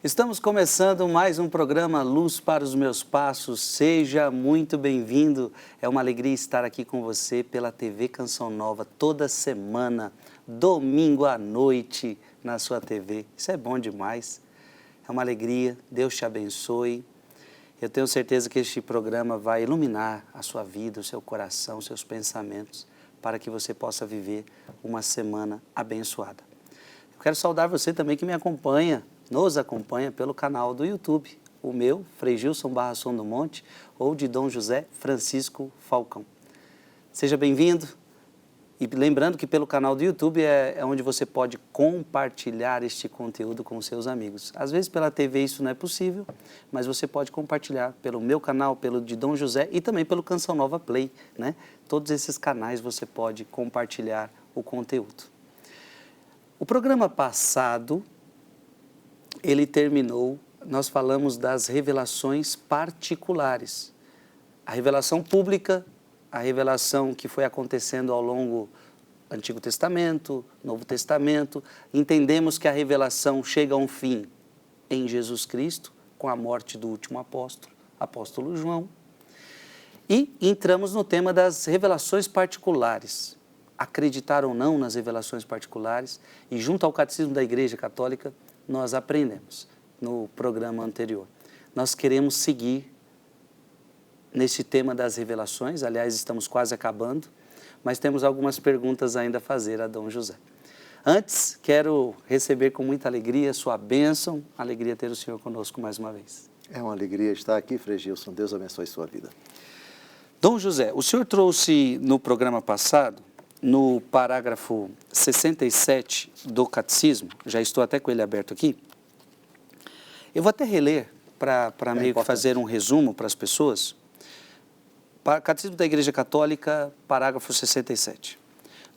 Estamos começando mais um programa Luz para os Meus Passos. Seja muito bem-vindo. É uma alegria estar aqui com você pela TV Canção Nova toda semana, domingo à noite na sua TV. Isso é bom demais. É uma alegria. Deus te abençoe. Eu tenho certeza que este programa vai iluminar a sua vida, o seu coração, os seus pensamentos, para que você possa viver uma semana abençoada. Eu quero saudar você também que me acompanha, nos acompanha pelo canal do YouTube, o meu, Frei Gilson Barra Som do Monte, ou de Dom José Francisco Falcão. Seja bem-vindo e lembrando que pelo canal do YouTube é onde você pode compartilhar este conteúdo com seus amigos. Às vezes pela TV isso não é possível, mas você pode compartilhar pelo meu canal, pelo de Dom José e também pelo Canção Nova Play, né? Todos esses canais você pode compartilhar o conteúdo. O programa passado, ele terminou, nós falamos das revelações particulares. A revelação pública, a revelação que foi acontecendo ao longo do Antigo Testamento, Novo Testamento. Entendemos que a revelação chega a um fim em Jesus Cristo, com a morte do último apóstolo, apóstolo João. E entramos no tema das revelações particulares. Acreditar ou não nas revelações particulares, e junto ao Catecismo da Igreja Católica, nós aprendemos no programa anterior. Nós queremos seguir nesse tema das revelações, aliás, estamos quase acabando, mas temos algumas perguntas ainda a fazer a Dom José. Antes, quero receber com muita alegria sua bênção, alegria ter o senhor conosco mais uma vez. É uma alegria estar aqui, Frei Gilson. Deus abençoe sua vida. Dom José, o senhor trouxe no programa passado, no parágrafo 67 do Catecismo, já estou até com ele aberto aqui, eu vou até reler para meio que fazer um resumo para as pessoas. Catecismo da Igreja Católica, parágrafo 67.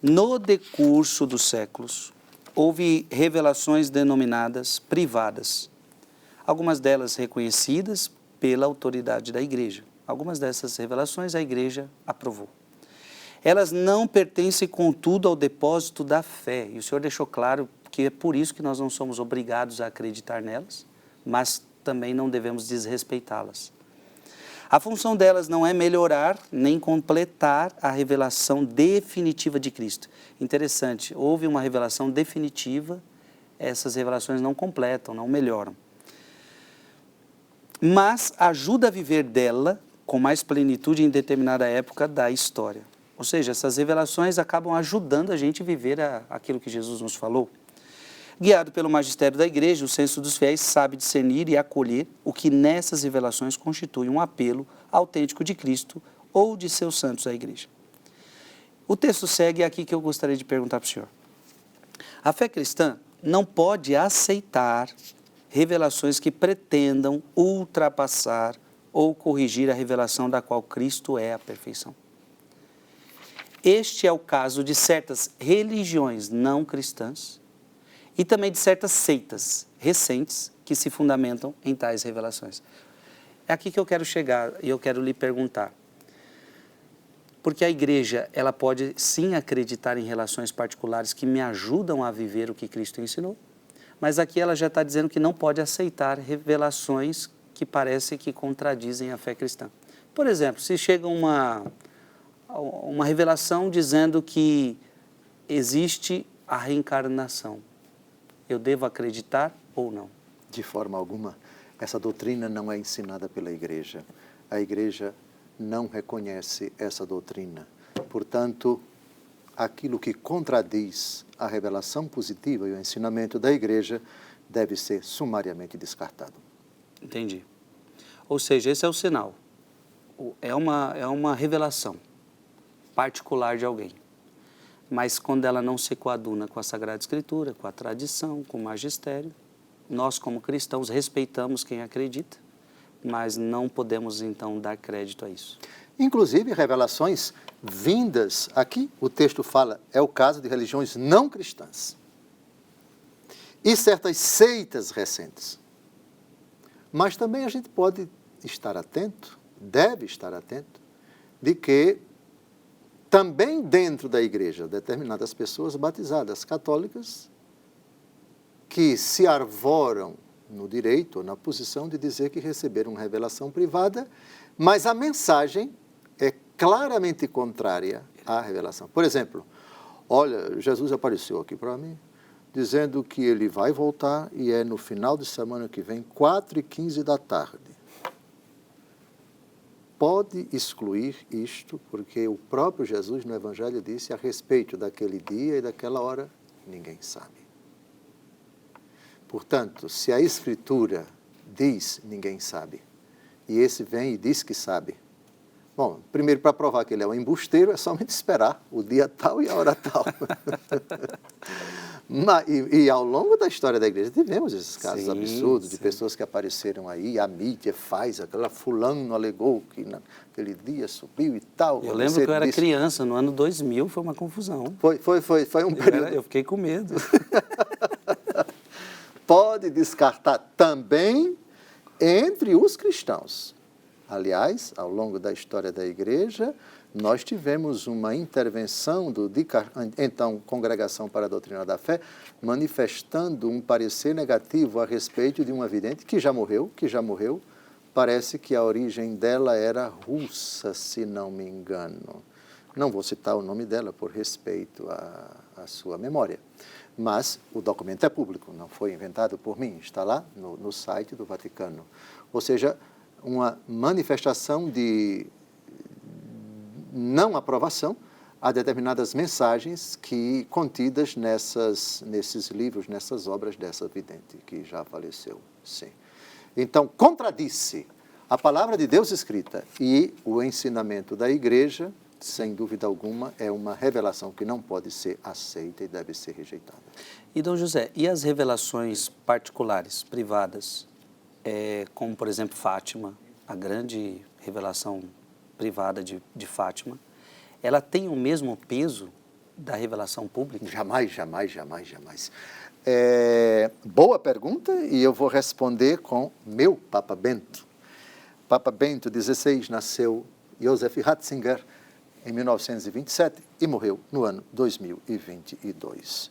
No decurso dos séculos, houve revelações denominadas privadas, algumas delas reconhecidas pela autoridade da Igreja. Algumas dessas revelações a Igreja aprovou. Elas não pertencem, contudo, ao depósito da fé. E o senhor deixou claro que é por isso que nós não somos obrigados a acreditar nelas, mas também não devemos desrespeitá-las. A função delas não é melhorar nem completar a revelação definitiva de Cristo. Interessante, houve uma revelação definitiva, essas revelações não completam, não melhoram. Mas ajuda a viver dela com mais plenitude em determinada época da história. Ou seja, essas revelações acabam ajudando a gente a viver aquilo que Jesus nos falou. Guiado pelo magistério da Igreja, o senso dos fiéis sabe discernir e acolher o que nessas revelações constitui um apelo autêntico de Cristo ou de seus santos à Igreja. O texto segue aqui que eu gostaria de perguntar para o senhor. A fé cristã não pode aceitar revelações que pretendam ultrapassar ou corrigir a revelação da qual Cristo é a perfeição. Este é o caso de certas religiões não cristãs e também de certas seitas recentes que se fundamentam em tais revelações. É aqui que eu quero chegar e eu quero lhe perguntar. Porque a igreja, ela pode sim acreditar em relações particulares que me ajudam a viver o que Cristo ensinou, mas aqui ela já está dizendo que não pode aceitar revelações que parecem que contradizem a fé cristã. Por exemplo, se chega uma revelação dizendo que existe a reencarnação, eu devo acreditar ou não? De forma alguma, essa doutrina não é ensinada pela Igreja. A Igreja não reconhece essa doutrina. Portanto, aquilo que contradiz a revelação positiva e o ensinamento da Igreja deve ser sumariamente descartado. Entendi. Ou seja, esse é o sinal. É uma revelação particular de alguém. Mas quando ela não se coaduna com a Sagrada Escritura, com a tradição, com o magistério, nós como cristãos respeitamos quem acredita, mas não podemos então dar crédito a isso. Inclusive revelações vindas, aqui o texto fala, é o caso de religiões não cristãs e certas seitas recentes. Mas também a gente pode estar atento, deve estar atento, de que também dentro da igreja, determinadas pessoas batizadas católicas que se arvoram no direito ou na posição de dizer que receberam uma revelação privada, mas a mensagem é claramente contrária à revelação. Por exemplo, olha, Jesus apareceu aqui para mim, dizendo que ele vai voltar e é no final de semana que vem, 4h15 da tarde. Pode excluir isto, porque o próprio Jesus no Evangelho disse a respeito daquele dia e daquela hora, ninguém sabe. Portanto, se a Escritura diz, ninguém sabe, e esse vem e diz que sabe, bom, primeiro, para provar que ele é um embusteiro, é somente esperar o dia tal e a hora tal. E ao longo da história da igreja tivemos esses casos absurdos de pessoas que apareceram aí, a mídia faz, aquela fulano alegou que naquele dia subiu e tal. Eu lembro que eu era criança, no ano 2000 foi uma confusão. Foi um período. Eu fiquei com medo. Pode descartar também entre os cristãos. Aliás, ao longo da história da igreja, nós tivemos uma intervenção do então Congregação para a Doutrina da Fé, manifestando um parecer negativo a respeito de uma vidente que já morreu. Parece que a origem dela era russa, se não me engano. Não vou citar o nome dela por respeito à sua memória. Mas o documento é público, não foi inventado por mim, está lá no site do Vaticano. Ou seja, uma manifestação de não aprovação a determinadas mensagens contidas nesses livros, nessas obras dessa vidente, que já faleceu, sim. Então, contradisse a palavra de Deus escrita e o ensinamento da igreja, sem dúvida alguma, é uma revelação que não pode ser aceita e deve ser rejeitada. E, Dom José, e as revelações particulares, privadas, como, por exemplo, Fátima, a grande revelação privada de Fátima, ela tem o mesmo peso da revelação pública? Jamais. Boa pergunta, e eu vou responder com meu Papa Bento. Papa Bento XVI nasceu Joseph Ratzinger em 1927 e morreu no ano 2022.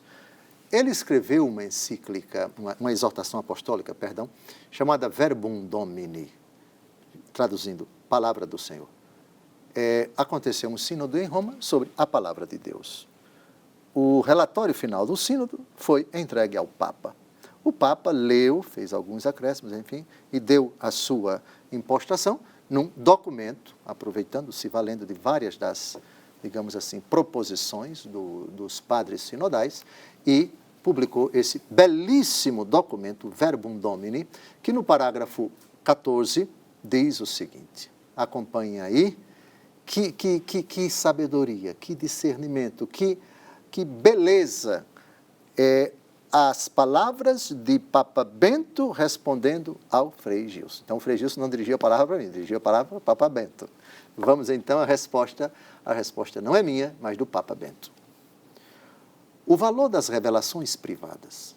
Ele escreveu uma encíclica, uma exortação apostólica, chamada Verbum Domini, traduzindo, Palavra do Senhor. Aconteceu um sínodo em Roma sobre a Palavra de Deus. O relatório final do sínodo foi entregue ao Papa. O Papa leu, fez alguns acréscimos, enfim, e deu a sua impostação num documento, aproveitando-se, valendo de várias das, digamos assim, proposições dos padres sinodais, e publicou esse belíssimo documento, Verbum Domini, que no parágrafo 14 diz o seguinte, acompanhe aí, que sabedoria, que discernimento, que beleza, as palavras de Papa Bento respondendo ao Frei Gilson. Então, o Frei Gilson não dirigia a palavra para mim, dirigia a palavra para Papa Bento. Vamos então à resposta. A resposta não é minha, mas do Papa Bento. O valor das revelações privadas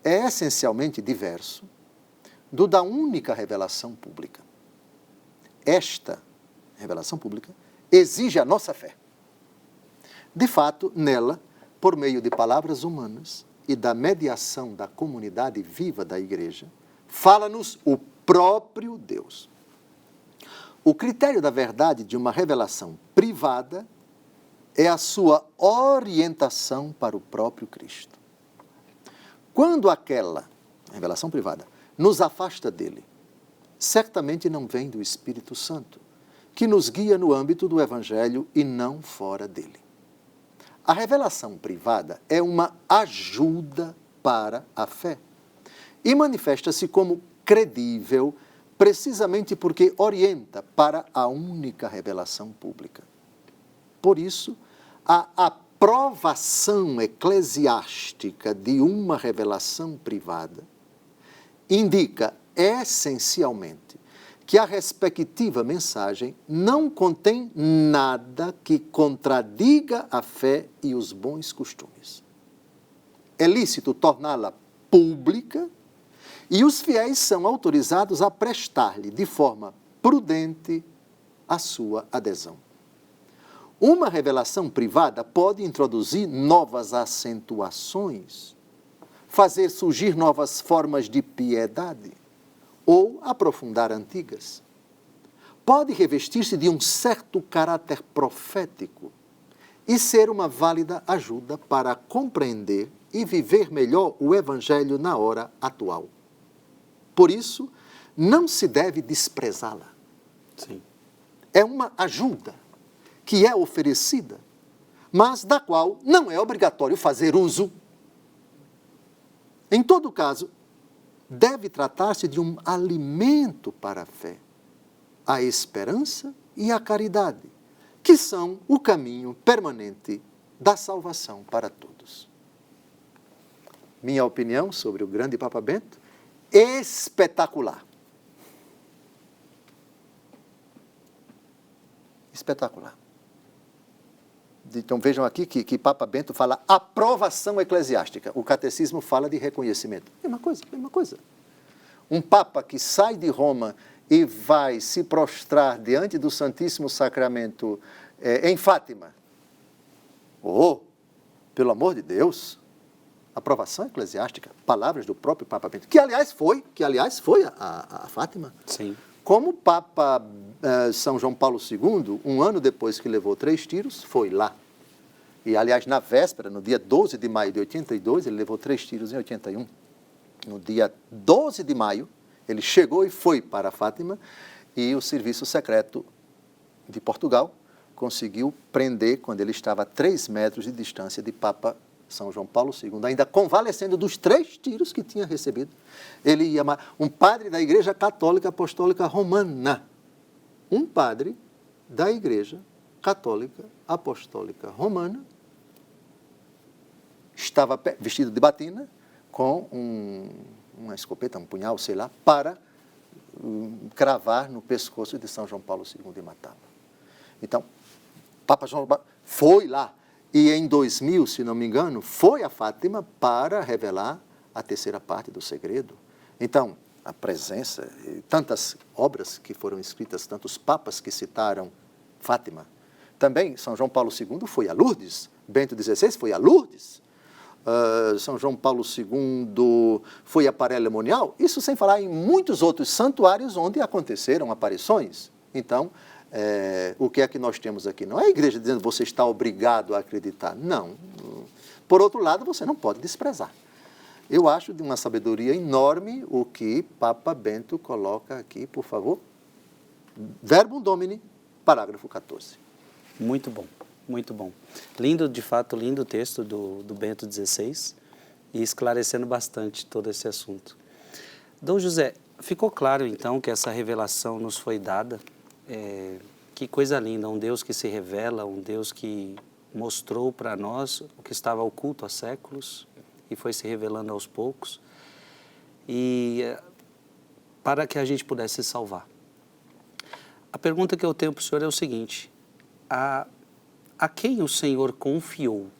é essencialmente diverso do da única revelação pública. Esta revelação pública exige a nossa fé. De fato, nela, por meio de palavras humanas e da mediação da comunidade viva da Igreja, fala-nos o próprio Deus. O critério da verdade de uma revelação privada é a sua orientação para o próprio Cristo. Quando aquela revelação privada nos afasta dele, certamente não vem do Espírito Santo, que nos guia no âmbito do Evangelho e não fora dele. A revelação privada é uma ajuda para a fé e manifesta-se como credível precisamente porque orienta para a única revelação pública. Por isso, a aprovação eclesiástica de uma revelação privada indica essencialmente que a respectiva mensagem não contém nada que contradiga a fé e os bons costumes. É lícito torná-la pública e os fiéis são autorizados a prestar-lhe de forma prudente a sua adesão. Uma revelação privada pode introduzir novas acentuações, fazer surgir novas formas de piedade ou aprofundar antigas. Pode revestir-se de um certo caráter profético e ser uma válida ajuda para compreender e viver melhor o Evangelho na hora atual. Por isso, não se deve desprezá-la. Sim. É uma ajuda que é oferecida, mas da qual não é obrigatório fazer uso. Em todo caso, deve tratar-se de um alimento para a fé, a esperança e a caridade, que são o caminho permanente da salvação para todos. Minha opinião sobre o grande Papa Bento, espetacular. Espetacular. Então vejam aqui que Papa Bento fala aprovação eclesiástica. O catecismo fala de reconhecimento. Mesma coisa. Um Papa que sai de Roma e vai se prostrar diante do Santíssimo Sacramento em Fátima. Oh, pelo amor de Deus! Aprovação eclesiástica, palavras do próprio Papa Bento, que aliás foi a Fátima. Sim. Como o Papa São João Paulo II, um ano depois que levou 3 tiros, foi lá. E, aliás, na véspera, no dia 12 de maio de 82, ele levou 3 tiros em 81. No dia 12 de maio, ele chegou e foi para Fátima e o Serviço Secreto de Portugal conseguiu prender, quando ele estava a 3 metros de distância de Papa São João Paulo II, ainda convalescendo dos 3 tiros que tinha recebido. Ele ia, um padre da Igreja Católica Apostólica Romana, um padre da Igreja Católica Apostólica Romana, estava vestido de batina, com uma escopeta, um punhal, sei lá, para cravar no pescoço de São João Paulo II e matá-lo. Então, Papa João foi lá, e em 2000, se não me engano, foi a Fátima para revelar a 3ª parte do segredo. Então, a presença, tantas obras que foram escritas, tantos papas que citaram Fátima. Também São João Paulo II foi a Lourdes, Bento XVI foi a Lourdes, São João Paulo II foi a Parelemonial, isso sem falar em muitos outros santuários onde aconteceram aparições. Então, o que é que nós temos aqui? Não é a igreja dizendo que você está obrigado a acreditar. Não. Por outro lado, você não pode desprezar. Eu acho de uma sabedoria enorme o que Papa Bento coloca aqui, por favor. Verbum Domini, parágrafo 14. Muito bom, muito bom. Lindo, de fato, lindo o texto do Bento XVI e esclarecendo bastante todo esse assunto. Dom José, ficou claro então que essa revelação nos foi dada. Que coisa linda, um Deus que se revela, um Deus que mostrou para nós o que estava oculto há séculos e foi se revelando aos poucos, e para que a gente pudesse se salvar. A pergunta que eu tenho para o senhor é o seguinte: a quem o Senhor confiou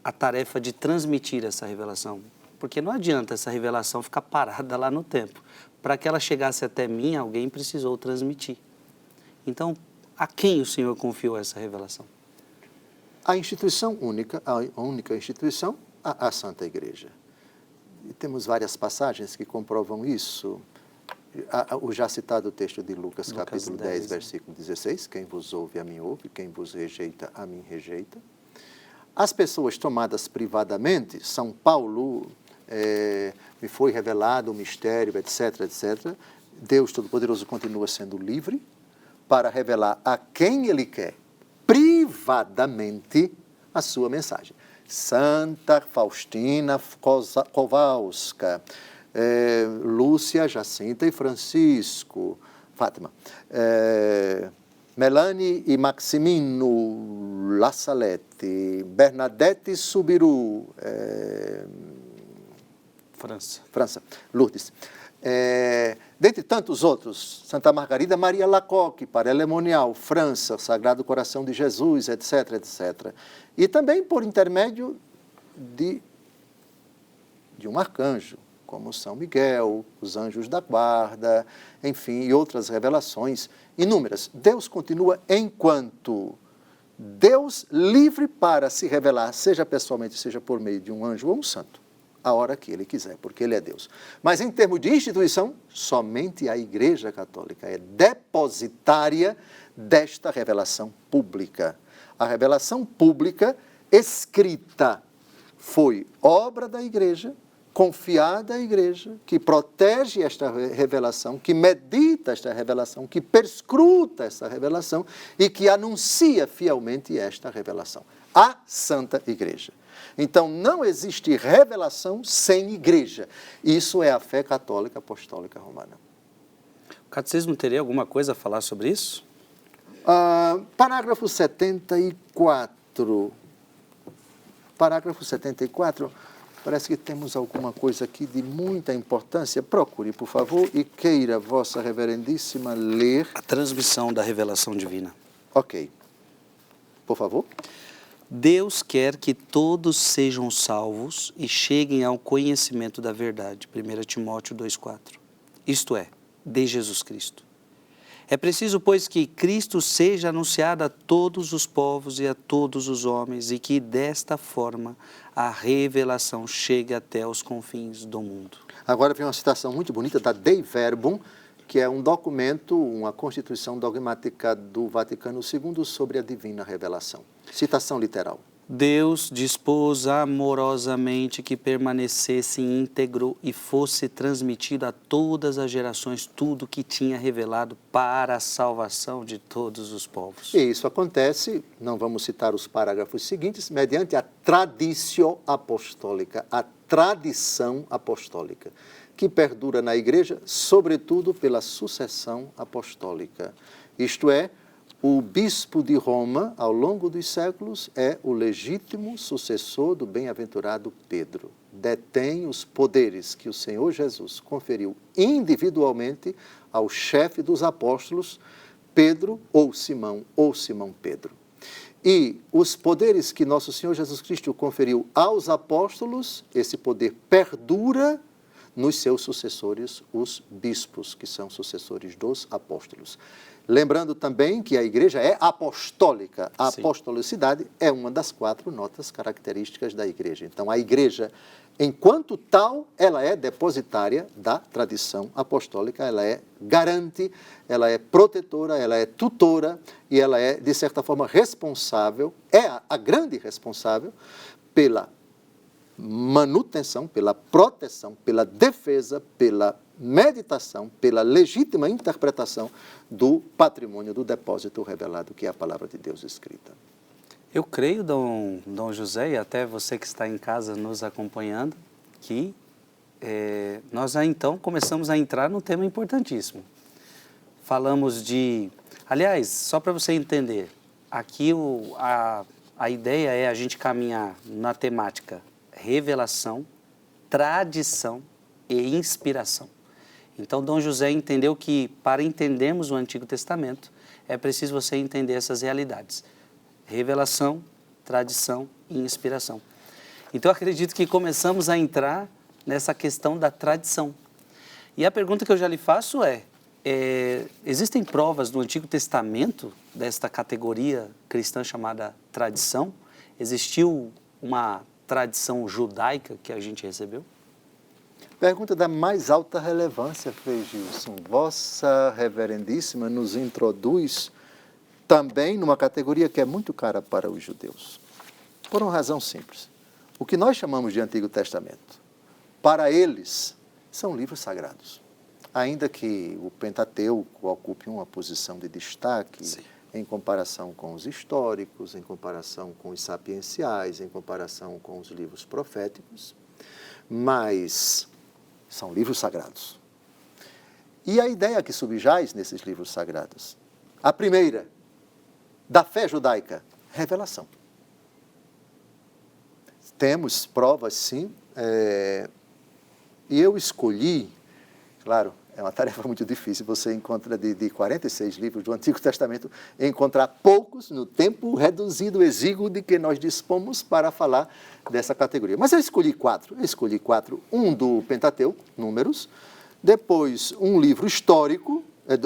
a tarefa de transmitir essa revelação? Porque não adianta essa revelação ficar parada lá no tempo. Para que ela chegasse até mim, alguém precisou transmitir. Então, a quem o Senhor confiou essa revelação? A instituição única, a única instituição, a Santa Igreja. E temos várias passagens que comprovam isso. O já citado texto de Lucas capítulo 10, versículo 16, quem vos ouve, a mim ouve, quem vos rejeita, a mim rejeita. As pessoas tomadas privadamente, São Paulo, me foi revelado o mistério, etc., etc. Deus Todo-Poderoso continua sendo livre para revelar a quem Ele quer, privadamente, a sua mensagem. Santa Faustina Kowalska, Lúcia, Jacinta e Francisco, Fátima, Melanie e Maximino La Salette, Bernadette Subiru, França, Lourdes. Dentre tantos outros, Santa Margarida Maria Lacoque, Parelemonial, França, Sagrado Coração de Jesus, etc., etc. E também por intermédio de um arcanjo, como São Miguel, os anjos da guarda, enfim, e outras revelações inúmeras. Deus continua enquanto Deus livre para se revelar, seja pessoalmente, seja por meio de um anjo ou um santo. a hora que Ele quiser, porque Ele é Deus. Mas em termos de instituição, somente a Igreja Católica é depositária desta revelação pública. A revelação pública escrita foi obra da Igreja, confiada à Igreja, que protege esta revelação, que medita esta revelação, que perscruta esta revelação e que anuncia fielmente esta revelação. A Santa Igreja. Então, não existe revelação sem Igreja. Isso é a fé católica apostólica romana. O catecismo teria alguma coisa a falar sobre isso? Parágrafo 74. Parágrafo 74. Parece que temos alguma coisa aqui de muita importância. Procure, por favor, e queira Vossa Reverendíssima ler. A transmissão da revelação divina. Ok. Por favor. Deus quer que todos sejam salvos e cheguem ao conhecimento da verdade. 1 Timóteo 2,4. Isto é, de Jesus Cristo. É preciso, pois, que Cristo seja anunciado a todos os povos e a todos os homens e que, desta forma, a revelação chegue até os confins do mundo. Agora vem uma citação muito bonita da Dei Verbum, que é um documento, uma constituição dogmática do Vaticano II sobre a divina revelação. Citação literal. Deus dispôs amorosamente que permanecesse íntegro e fosse transmitido a todas as gerações tudo que tinha revelado para a salvação de todos os povos. E isso acontece, não vamos citar os parágrafos seguintes, mediante a traditio apostólica, a tradição apostólica, que perdura na Igreja, sobretudo pela sucessão apostólica. Isto é, o bispo de Roma, ao longo dos séculos, é o legítimo sucessor do bem-aventurado Pedro. Detém os poderes que o Senhor Jesus conferiu individualmente ao chefe dos apóstolos, Pedro ou Simão Pedro. E os poderes que nosso Senhor Jesus Cristo conferiu aos apóstolos, esse poder perdura nos seus sucessores, os bispos, que são sucessores dos apóstolos. Lembrando também que a Igreja é apostólica. A apostolicidade é uma das 4 notas características da Igreja. Então, a Igreja, enquanto tal, ela é depositária da tradição apostólica, ela é garante, ela é protetora, ela é tutora e ela é, de certa forma, responsável, é a grande responsável pela manutenção, pela proteção, pela defesa, pela meditação, pela legítima interpretação do patrimônio do depósito revelado, que é a palavra de Deus escrita. Eu creio, Dom José, e até você que está em casa nos acompanhando, que nós então começamos a entrar num tema importantíssimo. Falamos de... Aliás, só para você entender, aqui a ideia é a gente caminhar na temática revelação, tradição e inspiração. Então, Dom José entendeu que, para entendermos o Antigo Testamento, é preciso você entender essas realidades. Revelação, tradição e inspiração. Então, eu acredito que começamos a entrar nessa questão da tradição. E a pergunta que eu já lhe faço existem provas no Antigo Testamento desta categoria cristã chamada tradição? Existiu uma tradição judaica que a gente recebeu? Pergunta da mais alta relevância, Frei Gilson. Vossa Reverendíssima nos introduz também numa categoria que é muito cara para os judeus. Por uma razão simples. O que nós chamamos de Antigo Testamento, para eles, são livros sagrados. Ainda que o Pentateuco ocupe uma posição de destaque, sim, em comparação com os históricos, em comparação com os sapienciais, em comparação com os livros proféticos, mas são livros sagrados. E a ideia que subjaz nesses livros sagrados? A primeira, da fé judaica, revelação. Temos provas, sim, e eu escolhi, claro, é uma tarefa muito difícil, você encontra de 46 livros do Antigo Testamento, encontrar poucos no tempo reduzido, exíguo de que nós dispomos para falar dessa categoria. Mas eu escolhi 4, um do Pentateuco, Números, depois um livro histórico,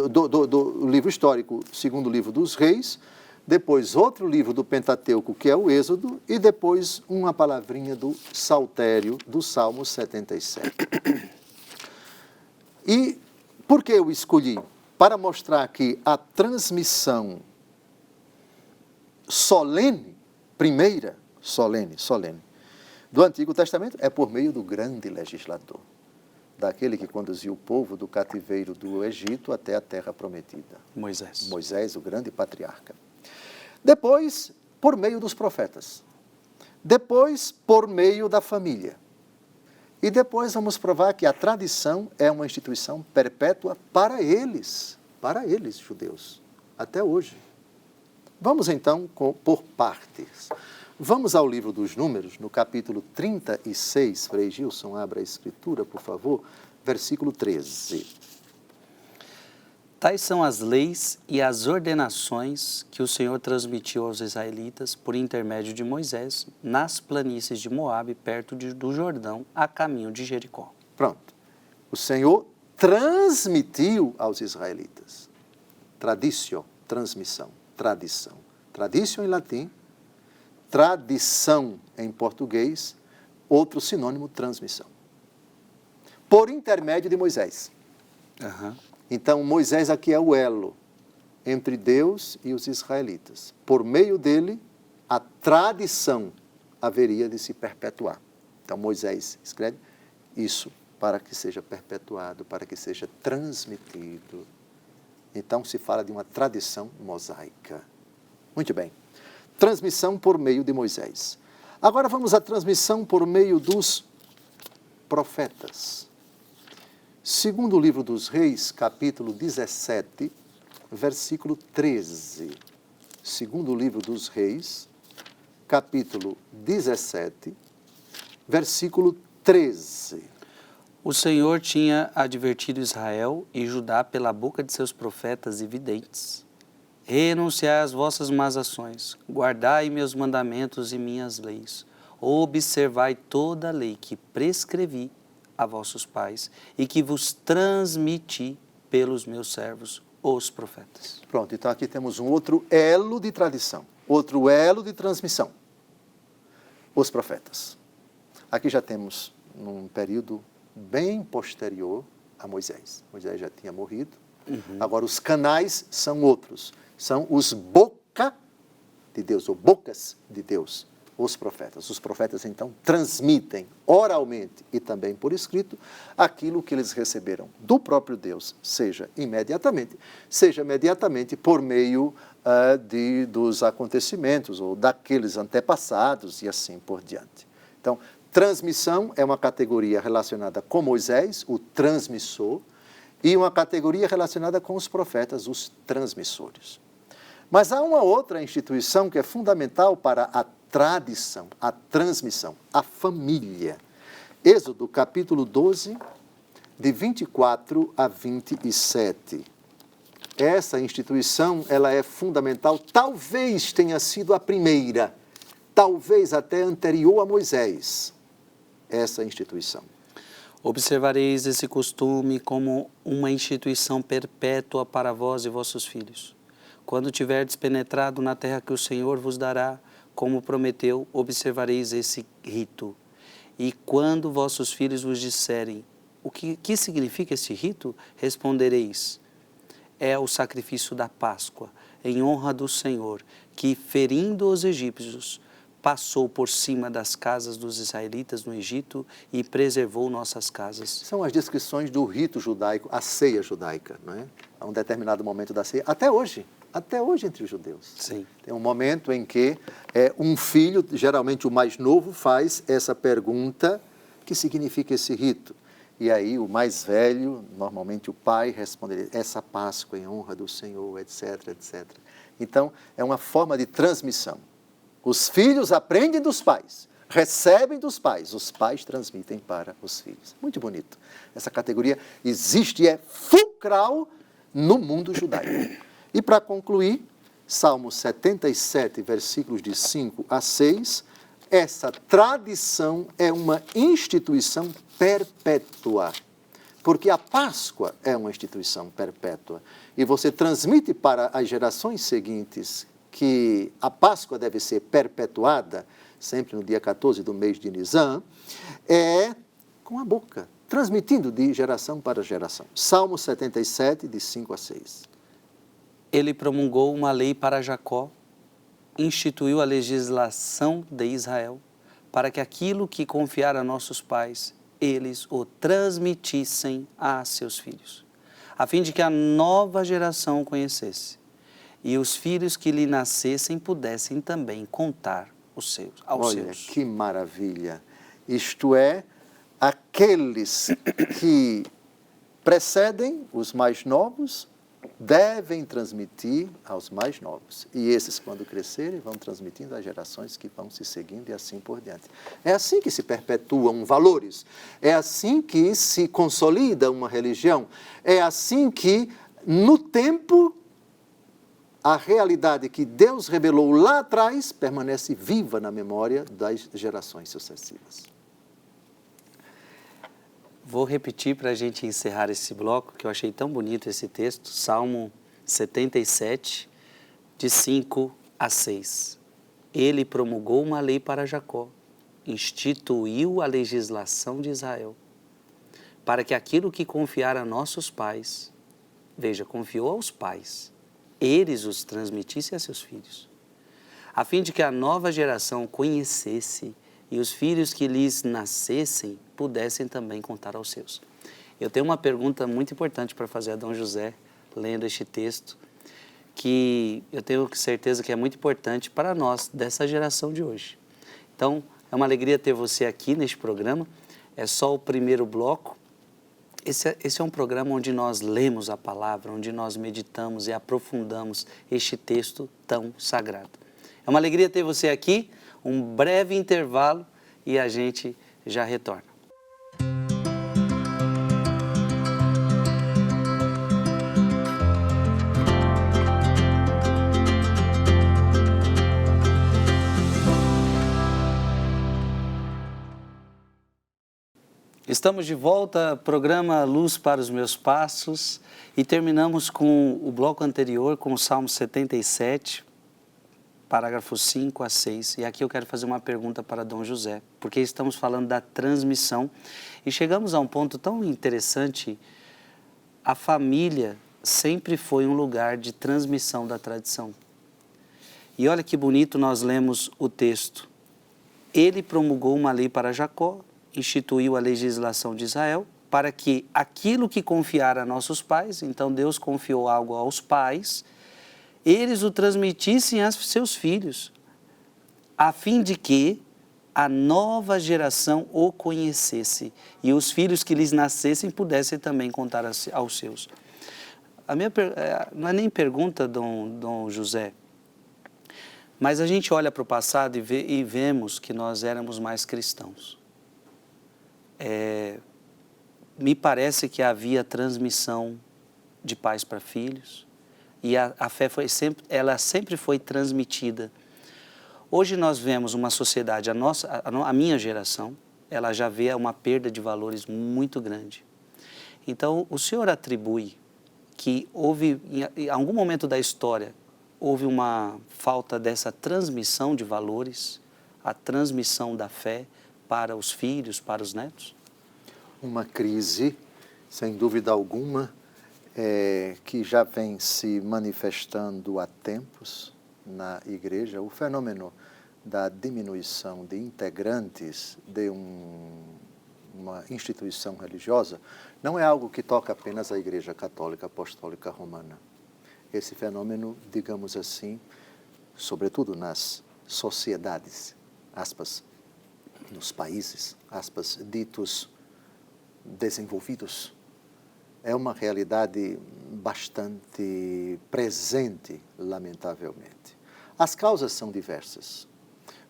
do livro histórico, segundo livro dos Reis, depois outro livro do Pentateuco, que é o Êxodo, e depois uma palavrinha do Saltério, do Salmo 77. E por que eu escolhi? Para mostrar que a transmissão solene, primeira, solene, do Antigo Testamento é por meio do grande legislador, daquele que conduziu o povo do cativeiro do Egito até a terra prometida. Moisés. Moisés, o grande patriarca. Depois, por meio dos profetas. Depois, por meio da família. E depois vamos provar que a tradição é uma instituição perpétua para eles, judeus, até hoje. Vamos então por partes. Vamos ao livro dos Números, no capítulo 36, Frei Gilson, abra a escritura, por favor, versículo 13. Tais são as leis e as ordenações que o Senhor transmitiu aos israelitas por intermédio de Moisés nas planícies de Moabe, perto do Jordão, a caminho de Jericó. Pronto. O Senhor transmitiu aos israelitas. Traditio, transmissão, tradição. Traditio em latim, tradição em português, outro sinônimo, transmissão. Por intermédio de Moisés. Então, Moisés aqui é o elo entre Deus e os israelitas. Por meio dele, a tradição haveria de se perpetuar. Então, Moisés escreve isso para que seja perpetuado, para que seja transmitido. Então, se fala de uma tradição mosaica. Muito bem. Transmissão por meio de Moisés. Agora vamos à transmissão por meio dos profetas. Segundo o livro dos Reis, capítulo 17, versículo 13. Segundo o livro dos Reis, capítulo 17, versículo 13. O Senhor tinha advertido Israel e Judá pela boca de seus profetas e videntes. Renunciai às vossas más ações, guardai meus mandamentos e minhas leis. Observai toda a lei que prescrevi a vossos pais e que vos transmiti pelos meus servos, os profetas. Pronto, então aqui temos um outro elo de tradição, outro elo de transmissão. Os profetas. Aqui já temos num período bem posterior a Moisés. Moisés já tinha morrido. Agora os canais são outros. São os boca de Deus, ou bocas de Deus, os profetas. Os profetas, então, transmitem oralmente e também por escrito aquilo que eles receberam do próprio Deus, seja imediatamente, seja mediatamente por meio dos acontecimentos ou daqueles antepassados e assim por diante. Então, transmissão é uma categoria relacionada com Moisés, o transmissor, e uma categoria relacionada com os profetas, os transmissores. Mas há uma outra instituição que é fundamental para a tradição, a transmissão, a família. Êxodo, capítulo 12, de 24 a 27. Essa instituição, ela é fundamental, talvez tenha sido a primeira, talvez até anterior a Moisés, essa instituição. Observareis esse costume como uma instituição perpétua para vós e vossos filhos. Quando tiverdes penetrado na terra que o Senhor vos dará, como prometeu, observareis esse rito. E quando vossos filhos vos disserem, o que significa esse rito? Respondereis, é o sacrifício da Páscoa, em honra do Senhor, que, ferindo os egípcios, passou por cima das casas dos israelitas no Egito e preservou nossas casas. São as descrições do rito judaico, a ceia judaica, não é? A um determinado momento da ceia, até hoje entre os judeus. Sim. Tem um momento em que um filho, geralmente o mais novo, faz essa pergunta, que significa esse rito? E aí o mais velho, normalmente o pai, responde, essa Páscoa em honra do Senhor, etc, etc. Então, é uma forma de transmissão. Os filhos aprendem dos pais, recebem dos pais, os pais transmitem para os filhos. Muito bonito. Essa categoria existe e é fulcral no mundo judaico. E para concluir, Salmo 77, versículos de 5 a 6, essa tradição é uma instituição perpétua, porque a Páscoa é uma instituição perpétua. E você transmite para as gerações seguintes que a Páscoa deve ser perpetuada, sempre no dia 14 do mês de Nisan, é com a boca, transmitindo de geração para geração. Salmo 77, de 5 a 6. Ele promulgou uma lei para Jacó, instituiu a legislação de Israel, para que aquilo que confiara a nossos pais, eles o transmitissem a seus filhos, a fim de que a nova geração o conhecesse, e os filhos que lhe nascessem pudessem também contar aos seus. Olha, que maravilha! Isto é, aqueles que precedem os mais novos devem transmitir aos mais novos. E esses, quando crescerem, vão transmitindo às gerações que vão se seguindo e assim por diante. É assim que se perpetuam valores. É assim que se consolida uma religião. É assim que, no tempo, a realidade que Deus revelou lá atrás permanece viva na memória das gerações sucessivas. Vou repetir para a gente encerrar esse bloco, que eu achei tão bonito esse texto, Salmo 77, de 5 a 6. Ele promulgou uma lei para Jacó, instituiu a legislação de Israel, para que aquilo que confiara a nossos pais, veja, confiou aos pais, eles os transmitissem a seus filhos, a fim de que a nova geração conhecesse e os filhos que lhes nascessem pudessem também contar aos seus. Eu tenho uma pergunta muito importante para fazer a Dom José, lendo este texto, que eu tenho certeza que é muito importante para nós, dessa geração de hoje. Então, é uma alegria ter você aqui neste programa, é só o primeiro bloco. Esse é um programa onde nós lemos a palavra, onde nós meditamos e aprofundamos este texto tão sagrado. É uma alegria ter você aqui, um breve intervalo e a gente já retorna. Estamos de volta, programa Luz para os Meus Passos, e terminamos com o bloco anterior, com o Salmo 77, parágrafos 5 a 6. E aqui eu quero fazer uma pergunta para Dom José, porque estamos falando da transmissão e chegamos a um ponto tão interessante. A família sempre foi um lugar de transmissão da tradição. E olha que bonito, nós lemos o texto. Ele promulgou uma lei para Jacó, instituiu a legislação de Israel, para que aquilo que confiara a nossos pais, então Deus confiou algo aos pais, eles o transmitissem a seus filhos, a fim de que a nova geração o conhecesse e os filhos que lhes nascessem pudessem também contar aos seus. Não é nem pergunta, Dom José, mas a gente olha para o passado e vemos que nós éramos mais cristãos. Me parece que havia transmissão de pais para filhos e a fé ela sempre foi transmitida. Hoje nós vemos uma sociedade, a minha geração, ela já vê uma perda de valores muito grande. Então, o senhor atribui que houve, em algum momento da história, houve uma falta dessa transmissão de valores, a transmissão da fé para os filhos, para os netos? Uma crise, sem dúvida alguma, que já vem se manifestando há tempos na igreja, o fenômeno da diminuição de integrantes de uma instituição religiosa não é algo que toca apenas a Igreja Católica Apostólica Romana. Esse fenômeno, digamos assim, sobretudo nas sociedades, aspas, nos países, aspas, ditos desenvolvidos, é uma realidade bastante presente, lamentavelmente. As causas são diversas,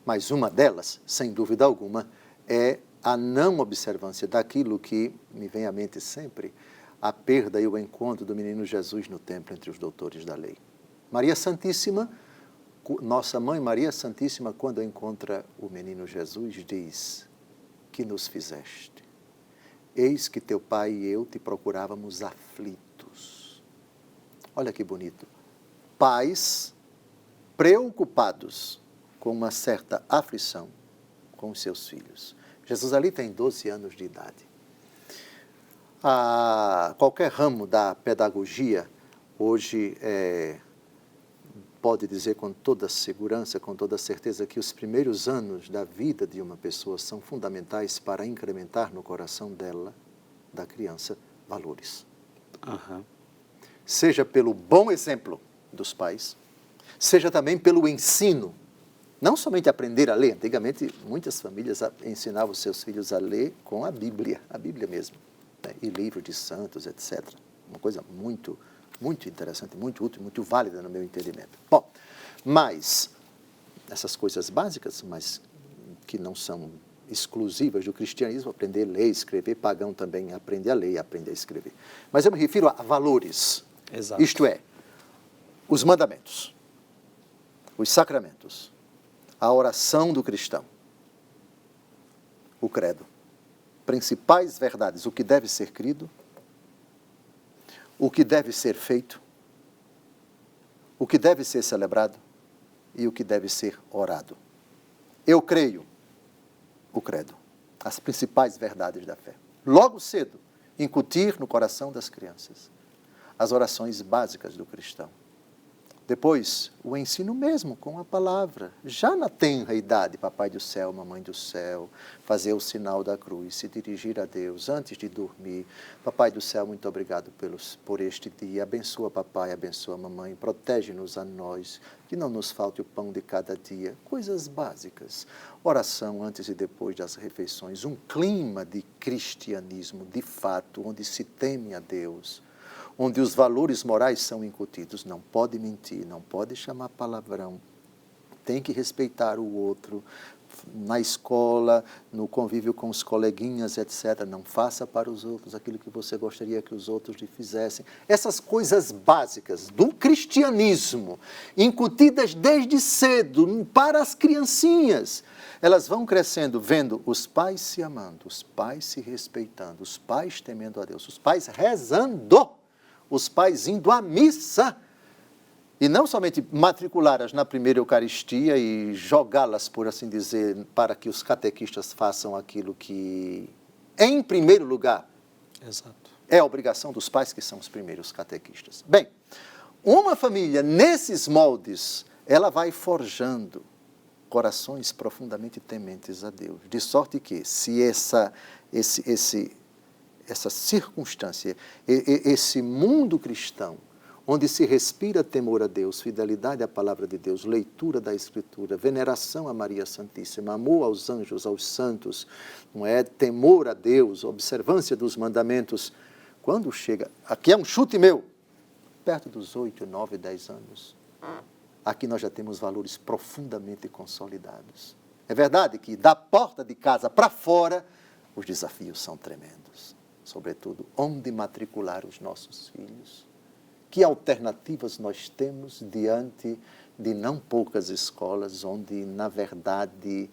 mas uma delas, sem dúvida alguma, é a não observância daquilo que me vem à mente sempre, a perda e o encontro do menino Jesus no templo entre os doutores da lei. Maria Santíssima, nossa mãe Maria Santíssima, quando encontra o menino Jesus, diz: que nos fizeste? Eis que teu pai e eu te procurávamos aflitos. Olha que bonito. Pais preocupados com uma certa aflição com os seus filhos. Jesus ali tem 12 anos de idade. Qualquer ramo da pedagogia hoje pode dizer com toda segurança, com toda certeza, que os primeiros anos da vida de uma pessoa são fundamentais para incrementar no coração dela, da criança, valores. Uhum. Seja pelo bom exemplo dos pais, seja também pelo ensino. Não somente aprender a ler. Antigamente, muitas famílias ensinavam os seus filhos a ler com a Bíblia mesmo, né? E livros de santos, etc. Uma coisa muito, muito interessante, muito útil, muito válida no meu entendimento. Bom, mas essas coisas básicas, mas que não são exclusivas do cristianismo, aprender a ler, escrever, pagão também aprende a ler e aprende a escrever. Mas eu me refiro a valores. Exato. Isto é, os mandamentos, os sacramentos, a oração do cristão, o credo, principais verdades, o que deve ser crido, o que deve ser feito, o que deve ser celebrado e o que deve ser orado. Eu creio, o credo, as principais verdades da fé. Logo cedo, incutir no coração das crianças as orações básicas do cristão. Depois, o ensino mesmo com a palavra. Já na tenra idade, papai do céu, mamãe do céu, fazer o sinal da cruz, se dirigir a Deus antes de dormir. Papai do céu, muito obrigado por este dia. Abençoa papai, abençoa mamãe, protege-nos a nós, que não nos falte o pão de cada dia. Coisas básicas. Oração antes e depois das refeições. Um clima de cristianismo, de fato, onde se teme a Deus, onde os valores morais são incutidos. Não pode mentir, não pode chamar palavrão, tem que respeitar o outro. Na escola, no convívio com os coleguinhas, etc. Não faça para os outros aquilo que você gostaria que os outros lhe fizessem. Essas coisas básicas do cristianismo, incutidas desde cedo para as criancinhas, elas vão crescendo, vendo os pais se amando, os pais se respeitando, os pais temendo a Deus, os pais rezando, os pais indo à missa, e não somente matriculá-las na primeira Eucaristia e jogá-las, por assim dizer, para que os catequistas façam aquilo que, em primeiro lugar, Exato. é a obrigação dos pais, que são os primeiros catequistas. Bem, uma família nesses moldes, ela vai forjando corações profundamente tementes a Deus, de sorte que, se essa circunstância, esse mundo cristão, onde se respira temor a Deus, fidelidade à palavra de Deus, leitura da Escritura, veneração a Maria Santíssima, amor aos anjos, aos santos, não é? Temor a Deus, observância dos mandamentos. Quando chega, aqui é um chute meu, perto dos 8, 9, 10 anos, aqui nós já temos valores profundamente consolidados. É verdade que da porta de casa para fora, os desafios são tremendos. Sobretudo, onde matricular os nossos filhos? Que alternativas nós temos diante de não poucas escolas onde, na verdade,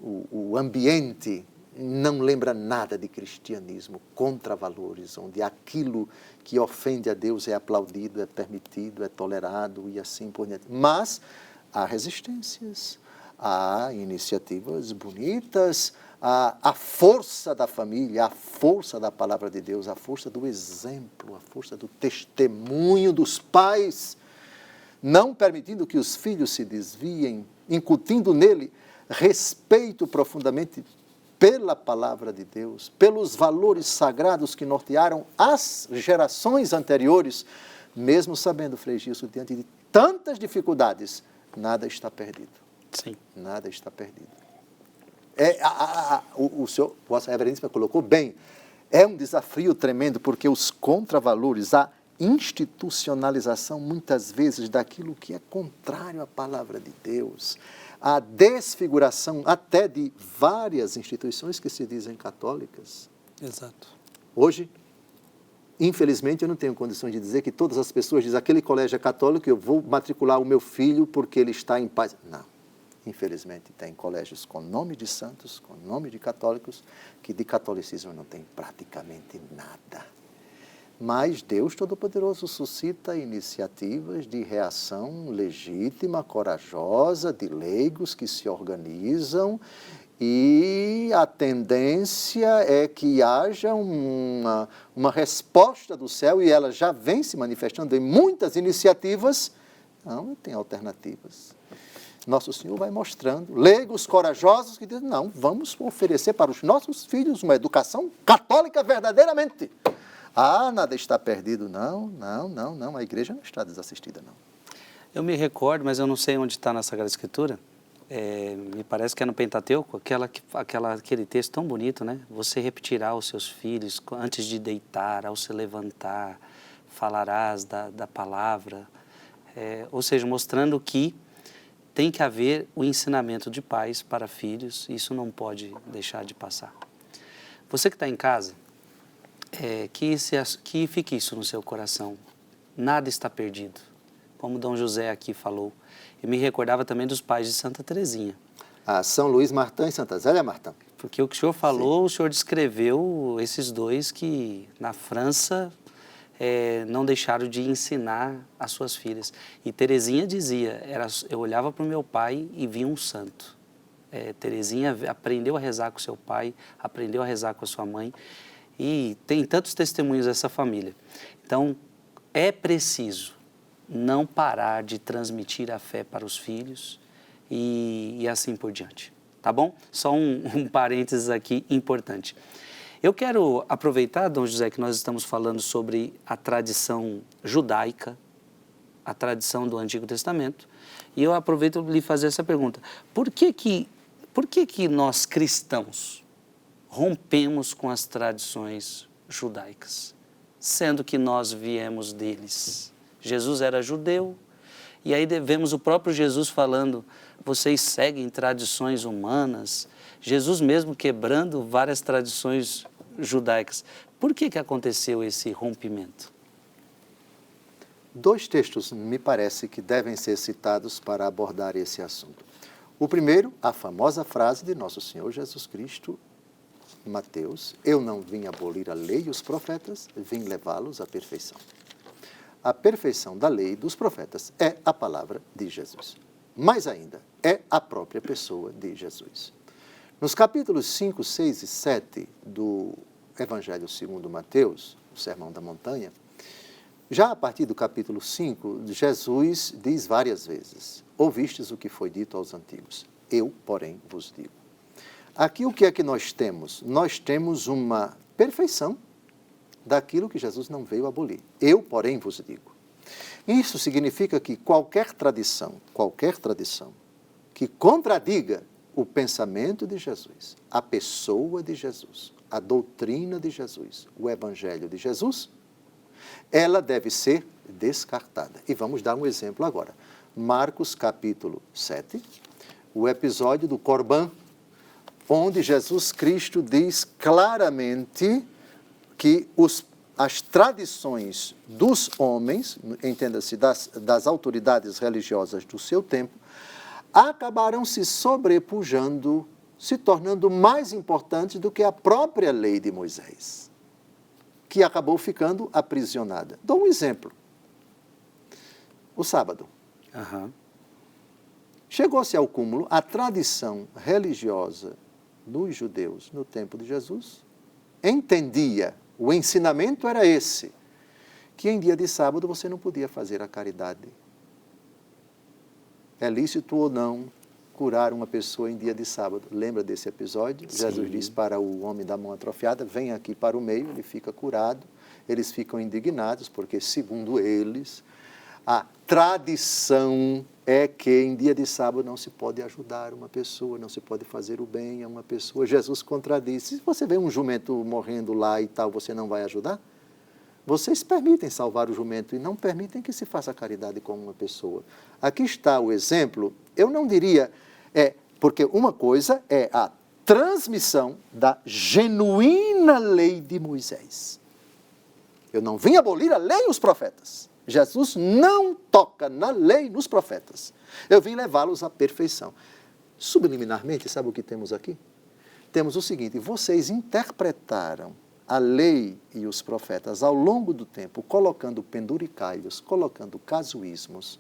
o ambiente não lembra nada de cristianismo, contra valores, onde aquilo que ofende a Deus é aplaudido, é permitido, é tolerado e assim por diante. Mas há resistências, há iniciativas bonitas, a força da família, a força da palavra de Deus, a força do exemplo, a força do testemunho dos pais, não permitindo que os filhos se desviem, incutindo nele respeito profundamente pela palavra de Deus, pelos valores sagrados que nortearam as gerações anteriores, mesmo sabendo, Frei Gilson, diante de tantas dificuldades, nada está perdido. Sim. Nada está perdido. O senhor, Vossa Reverência, colocou bem, é um desafio tremendo, porque os contravalores, a institucionalização, muitas vezes, daquilo que é contrário à palavra de Deus, a desfiguração até de várias instituições que se dizem católicas. Exato. Hoje, infelizmente, eu não tenho condições de dizer que todas as pessoas dizem, aquele colégio é católico, eu vou matricular o meu filho porque ele está em paz. Não. Infelizmente, tem colégios com nome de santos, com nome de católicos, que de catolicismo não tem praticamente nada. Mas Deus Todo-Poderoso suscita iniciativas de reação legítima, corajosa, de leigos que se organizam, e a tendência é que haja uma resposta do céu, e ela já vem se manifestando em muitas iniciativas. Não, tem alternativas. Nosso Senhor vai mostrando leigos corajosos que dizem, não, vamos oferecer para os nossos filhos uma educação católica verdadeiramente. Ah, nada está perdido. Não, a igreja não está desassistida, não. Eu me recordo, mas eu não sei onde está na Sagrada Escritura, me parece que é no Pentateuco, aquele texto tão bonito, né? Você repetirá aos seus filhos, antes de deitar, ao se levantar, falarás da palavra, ou seja, mostrando que tem que haver o ensinamento de pais para filhos, isso não pode deixar de passar. Você que está em casa, que fique isso no seu coração. Nada está perdido. Como Dom José aqui falou. Eu me recordava também dos pais de Santa Teresinha. São Luís Martã e Santa Zélia Martã. Porque o que o senhor falou, Sim. O senhor descreveu esses dois que na França não deixaram de ensinar as suas filhas. E Teresinha dizia, eu olhava para o meu pai e via um santo. Teresinha aprendeu a rezar com seu pai, aprendeu a rezar com a sua mãe. E tem tantos testemunhos dessa família. Então, é preciso não parar de transmitir a fé para os filhos e assim por diante. Tá bom? Só um parênteses aqui importante. Eu quero aproveitar, Dom José, que nós estamos falando sobre a tradição judaica, a tradição do Antigo Testamento, e eu aproveito para lhe fazer essa pergunta. Por que nós cristãos rompemos com as tradições judaicas, sendo que nós viemos deles? Jesus era judeu, e aí vemos o próprio Jesus falando, vocês seguem tradições humanas, Jesus mesmo quebrando várias tradições judaicas. Por que aconteceu esse rompimento? Dois textos me parece que devem ser citados para abordar esse assunto. O primeiro, a famosa frase de Nosso Senhor Jesus Cristo, Mateus, eu não vim abolir a lei e os profetas, vim levá-los à perfeição. A perfeição da lei e dos profetas é a palavra de Jesus. Mais ainda, é a própria pessoa de Jesus. Nos capítulos 5, 6 e 7 do Evangelho segundo Mateus, o Sermão da Montanha, já a partir do capítulo 5, Jesus diz várias vezes, ouvistes o que foi dito aos antigos, eu, porém, vos digo. Aqui o que é que nós temos? Nós temos uma perfeição daquilo que Jesus não veio abolir. Eu, porém, vos digo. Isso significa que qualquer tradição que contradiga o pensamento de Jesus, a pessoa de Jesus, a doutrina de Jesus, o evangelho de Jesus, ela deve ser descartada. E vamos dar um exemplo agora. Marcos capítulo 7, o episódio do Corban, onde Jesus Cristo diz claramente que as tradições dos homens, entenda-se, das autoridades religiosas do seu tempo, acabaram se sobrepujando, se tornando mais importantes do que a própria lei de Moisés, que acabou ficando aprisionada. Dou um exemplo. O sábado. Chegou-se ao cúmulo a tradição religiosa dos judeus no tempo de Jesus, entendia, o ensinamento era esse, que em dia de sábado você não podia fazer a caridade. É lícito ou não curar uma pessoa em dia de sábado? Lembra desse episódio? Sim. Jesus diz para o homem da mão atrofiada, vem aqui para o meio, ele fica curado, eles ficam indignados, porque segundo eles, a tradição é que em dia de sábado não se pode ajudar uma pessoa, não se pode fazer o bem a uma pessoa. Jesus contradiz. Se você vê um jumento morrendo lá e tal, você não vai ajudar? Vocês permitem salvar o jumento e não permitem que se faça caridade com uma pessoa. Aqui está o exemplo, eu não diria, porque uma coisa é a transmissão da genuína lei de Moisés. Eu não vim abolir a lei e os profetas. Jesus não toca na lei e nos profetas. Eu vim levá-los à perfeição. Subliminarmente, sabe o que temos aqui? Temos o seguinte, vocês interpretaram a lei e os profetas ao longo do tempo, colocando penduricalhos, colocando casuísmos,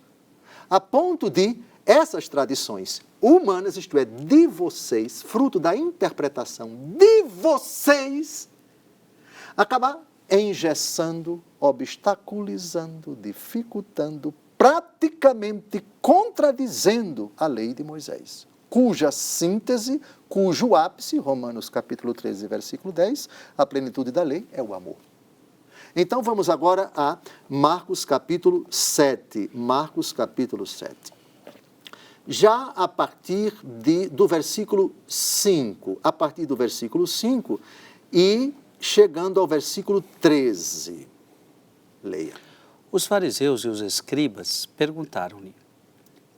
a ponto de essas tradições humanas, isto é, de vocês, fruto da interpretação de vocês, acabar engessando, obstaculizando, dificultando, praticamente contradizendo a lei de Moisés, cuja síntese, cujo ápice, Romanos capítulo 13, versículo 10, a plenitude da lei é o amor. Então vamos agora a Marcos capítulo 7. Marcos capítulo 7. Já a partir do versículo 5, a partir do versículo 5 e chegando ao versículo 13. Leia. Os fariseus e os escribas perguntaram-lhe: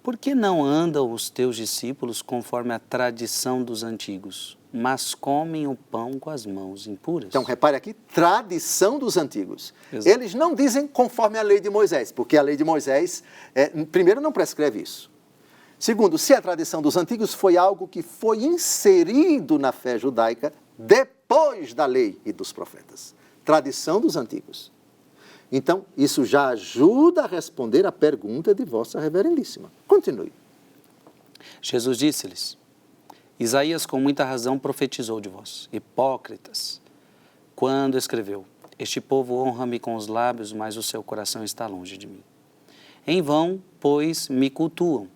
por que não andam os teus discípulos conforme a tradição dos antigos, mas comem o pão com as mãos impuras? Então, repare aqui, tradição dos antigos. Exato. Eles não dizem conforme a lei de Moisés, porque a lei de Moisés, primeiro, não prescreve isso. Segundo, se a tradição dos antigos foi algo que foi inserido na fé judaica depois da lei e dos profetas. Tradição dos antigos. Então, isso já ajuda a responder a pergunta de Vossa Reverendíssima. Continue. Jesus disse-lhes: Isaías com muita razão profetizou de vós, hipócritas, quando escreveu: este povo honra-me com os lábios, mas o seu coração está longe de mim. Em vão, pois, me cultuam,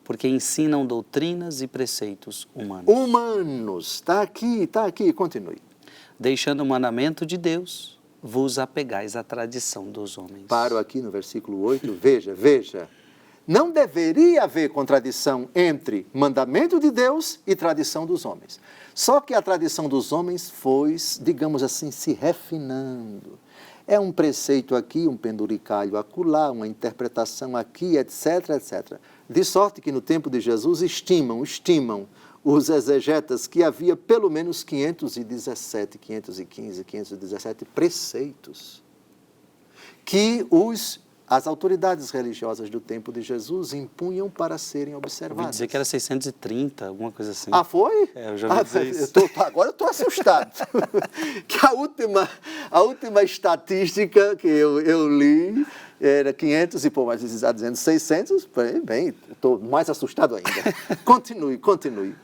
porque ensinam doutrinas e preceitos humanos. Humanos, está aqui, continue. Deixando o mandamento de Deus, vos apegais à tradição dos homens. Paro aqui no versículo 8, veja. Não deveria haver contradição entre mandamento de Deus e tradição dos homens. Só que a tradição dos homens foi, digamos assim, se refinando. É um preceito aqui, um penduricalho acolá, uma interpretação aqui, etc, etc. De sorte que no tempo de Jesus estimam os exegetas que havia pelo menos 517, 515, 517 preceitos que as autoridades religiosas do tempo de Jesus impunham para serem observadas. Ouvi dizer que era 630, alguma coisa assim. Ah, foi? Eu já ouvi dizer isso. Agora eu estou assustado. Que a última estatística que eu li era 500 e pouco, mas você está dizendo 600, bem, estou mais assustado ainda. Continue.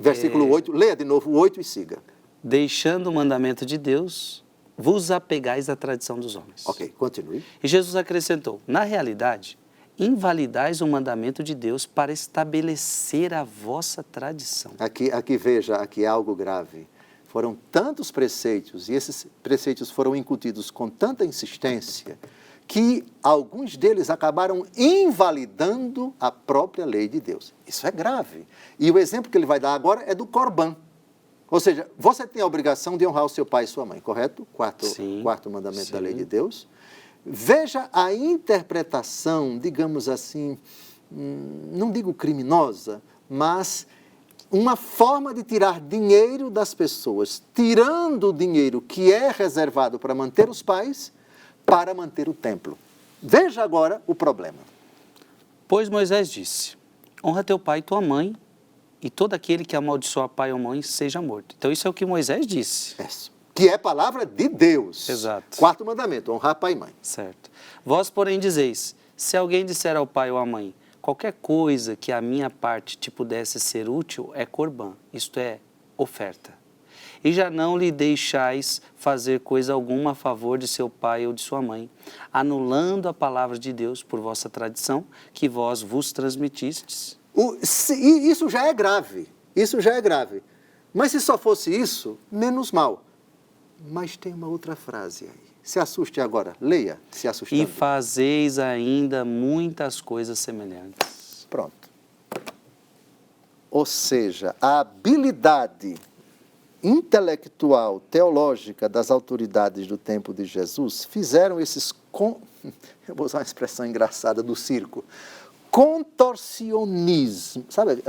Versículo 8, leia de novo o 8 e siga. Deixando o mandamento de Deus, vos apegais à tradição dos homens. Ok, continue. E Jesus acrescentou: na realidade, invalidais o mandamento de Deus para estabelecer a vossa tradição. Aqui veja, aqui é algo grave. Foram tantos preceitos, e esses preceitos foram incutidos com tanta insistência, que alguns deles acabaram invalidando a própria lei de Deus. Isso é grave. E o exemplo que ele vai dar agora é do Corban. Ou seja, você tem a obrigação de honrar o seu pai e sua mãe, correto? Quarto mandamento da lei de Deus. Veja a interpretação, digamos assim, não digo criminosa, mas uma forma de tirar dinheiro das pessoas, tirando o dinheiro que é reservado para manter os pais, para manter o templo. Veja agora o problema. Pois Moisés disse: honra teu pai e tua mãe, e todo aquele que amaldiçoa pai ou mãe seja morto. Então isso é o que Moisés disse. Que é palavra de Deus. Exato. Quarto mandamento, honrar pai e mãe. Certo. Vós, porém, dizeis: se alguém disser ao pai ou à mãe, qualquer coisa que a minha parte te pudesse ser útil é corbã, isto é, oferta. E já não lhe deixais fazer coisa alguma a favor de seu pai ou de sua mãe, anulando a palavra de Deus por vossa tradição, que vós vos transmitistes. Isso já é grave. Mas se só fosse isso, menos mal. Mas tem uma outra frase aí. Se assuste agora. Leia, se assustando. E fazeis ainda muitas coisas semelhantes. Pronto. Ou seja, a habilidade intelectual, teológica das autoridades do tempo de Jesus fizeram esses, eu vou usar uma expressão engraçada do circo, contorcionismo. Sabe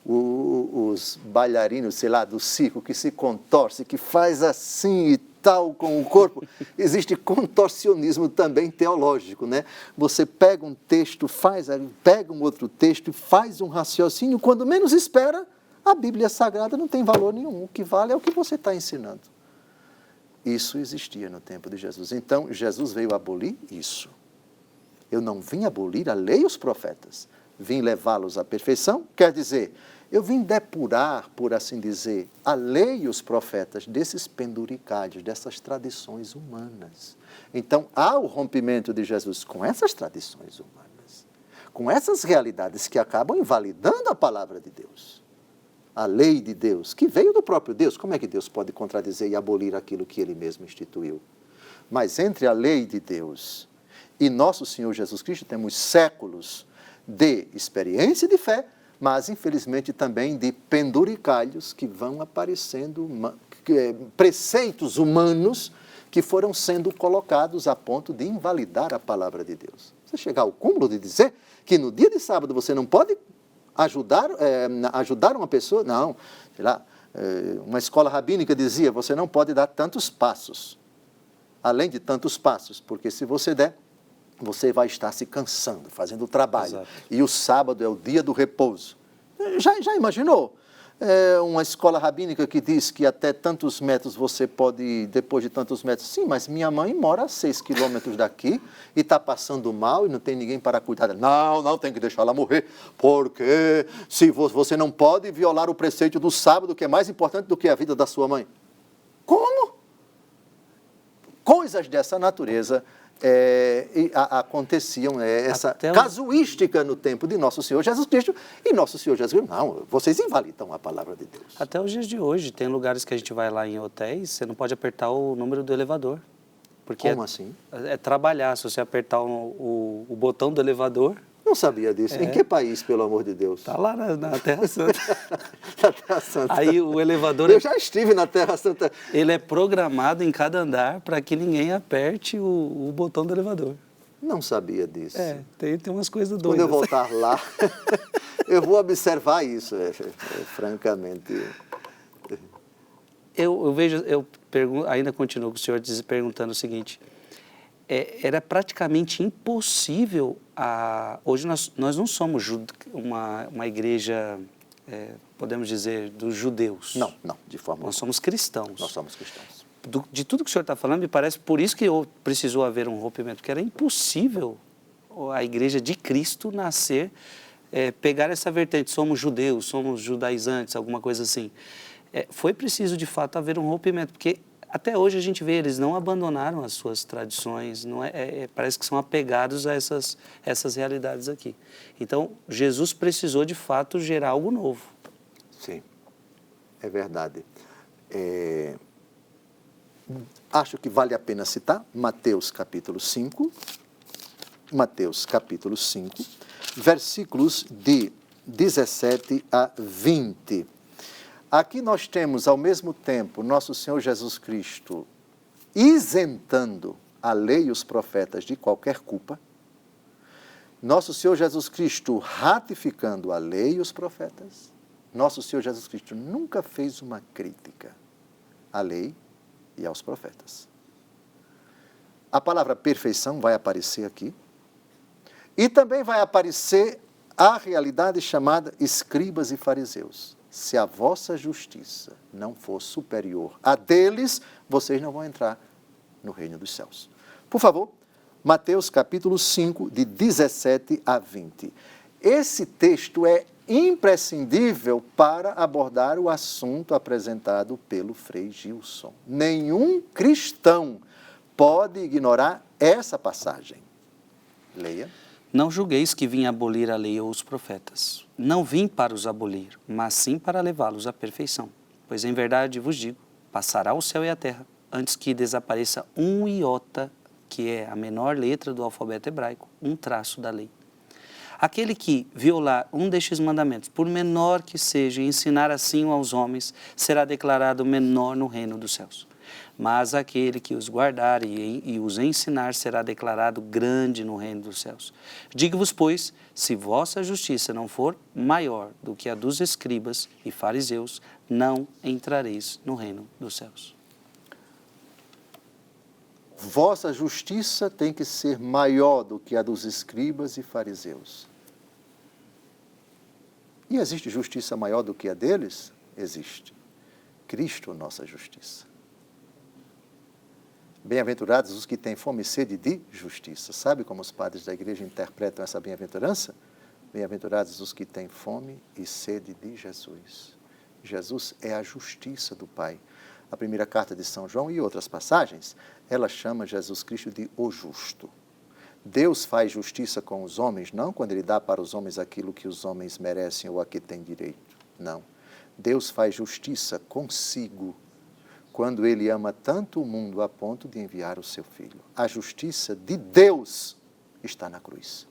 os bailarinos, sei lá, do circo, que se contorce, que faz assim e tal com o corpo? Existe contorcionismo também teológico, né? Você pega um texto, pega um outro texto e faz um raciocínio, quando menos espera, A Bíblia Sagrada não tem valor nenhum. O que vale é o que você está ensinando. Isso existia no tempo de Jesus. Então, Jesus veio abolir isso. Eu não vim abolir a lei e os profetas. Vim levá-los à perfeição. Quer dizer, eu vim depurar, por assim dizer, a lei e os profetas desses penduricalhos, dessas tradições humanas. Então, há o rompimento de Jesus com essas tradições humanas, com essas realidades que acabam invalidando a palavra de Deus. A lei de Deus, que veio do próprio Deus. Como é que Deus pode contradizer e abolir aquilo que Ele mesmo instituiu? Mas entre a lei de Deus e nosso Senhor Jesus Cristo temos séculos de experiência e de fé, mas infelizmente também de penduricalhos que vão aparecendo, preceitos humanos que foram sendo colocados a ponto de invalidar a palavra de Deus. Você chegar ao cúmulo de dizer que no dia de sábado você não pode ajudar uma pessoa, não, sei lá, uma escola rabínica dizia, você não pode dar tantos passos, além de tantos passos, porque se você der, você vai estar se cansando, fazendo o trabalho. Exato. E o sábado é o dia do repouso. Já imaginou? Uma escola rabínica que diz que até tantos metros você pode ir depois de tantos metros. Sim, mas minha mãe mora a 6 quilômetros daqui e está passando mal e não tem ninguém para cuidar dela. Não, tem que deixar ela morrer, porque se você não pode violar o preceito do sábado, que é mais importante do que a vida da sua mãe. Como? Coisas dessa natureza aconteciam, essa casuística no tempo de Nosso Senhor Jesus Cristo, e Nosso Senhor Jesus Cristo, não, vocês invalidam a palavra de Deus. Até os dias de hoje, tem lugares que a gente vai lá em hotéis, você não pode apertar o número do elevador. Porque como assim? É trabalhar, se você apertar o botão do elevador... Não sabia disso. Em que país, pelo amor de Deus? Está lá na Terra Santa. Na Terra Santa. Aí o elevador... Eu já estive na Terra Santa. Ele é programado em cada andar para que ninguém aperte o botão do elevador. Não sabia disso. Tem umas coisas doidas. Quando eu voltar lá, eu vou observar isso, francamente. Eu pergunto, ainda continuo com o senhor perguntando o seguinte... era praticamente impossível, hoje nós não somos uma igreja, podemos dizer, dos judeus. Não, de forma alguma. Nós somos cristãos. Nós somos cristãos. De tudo que o senhor está falando, me parece por isso que precisou haver um rompimento, porque era impossível a igreja de Cristo nascer, pegar essa vertente, somos judeus, somos judaizantes, alguma coisa assim. Foi preciso, de fato, haver um rompimento, porque... Até hoje a gente vê, eles não abandonaram as suas tradições, parece que são apegados a essas realidades aqui. Então, Jesus precisou, de fato, gerar algo novo. Sim, é verdade. Acho que vale a pena citar Mateus capítulo 5, versículos de 17 a 20. Aqui nós temos, ao mesmo tempo, nosso Senhor Jesus Cristo isentando a lei e os profetas de qualquer culpa, nosso Senhor Jesus Cristo ratificando a lei e os profetas. Nosso Senhor Jesus Cristo nunca fez uma crítica à lei e aos profetas. A palavra perfeição vai aparecer aqui e também vai aparecer a realidade chamada escribas e fariseus. Se a vossa justiça não for superior à deles, vocês não vão entrar no reino dos céus. Por favor, Mateus capítulo 5, de 17 a 20. Esse texto é imprescindível para abordar o assunto apresentado pelo Frei Gilson. Nenhum cristão pode ignorar essa passagem. Leia. Não julgueis que vim abolir a lei ou os profetas. Não vim para os abolir, mas sim para levá-los à perfeição. Pois em verdade vos digo, passará o céu e a terra, antes que desapareça um iota, que é a menor letra do alfabeto hebraico, um traço da lei. Aquele que violar um destes mandamentos, por menor que seja, e ensinar assim aos homens, será declarado menor no reino dos céus. Mas aquele que os guardar e os ensinar será declarado grande no reino dos céus. Digo-vos, pois, se vossa justiça não for maior do que a dos escribas e fariseus, não entrareis no reino dos céus. Vossa justiça tem que ser maior do que a dos escribas e fariseus. E existe justiça maior do que a deles? Existe. Cristo, nossa justiça. Bem-aventurados os que têm fome e sede de justiça. Sabe como os padres da igreja interpretam essa bem-aventurança? Bem-aventurados os que têm fome e sede de Jesus. Jesus é a justiça do Pai. A primeira carta de São João e outras passagens, ela chama Jesus Cristo de o justo. Deus faz justiça com os homens, não quando Ele dá para os homens aquilo que os homens merecem ou a que têm direito. Não. Deus faz justiça consigo, quando Ele ama tanto o mundo a ponto de enviar o seu Filho. A justiça de Deus está na cruz.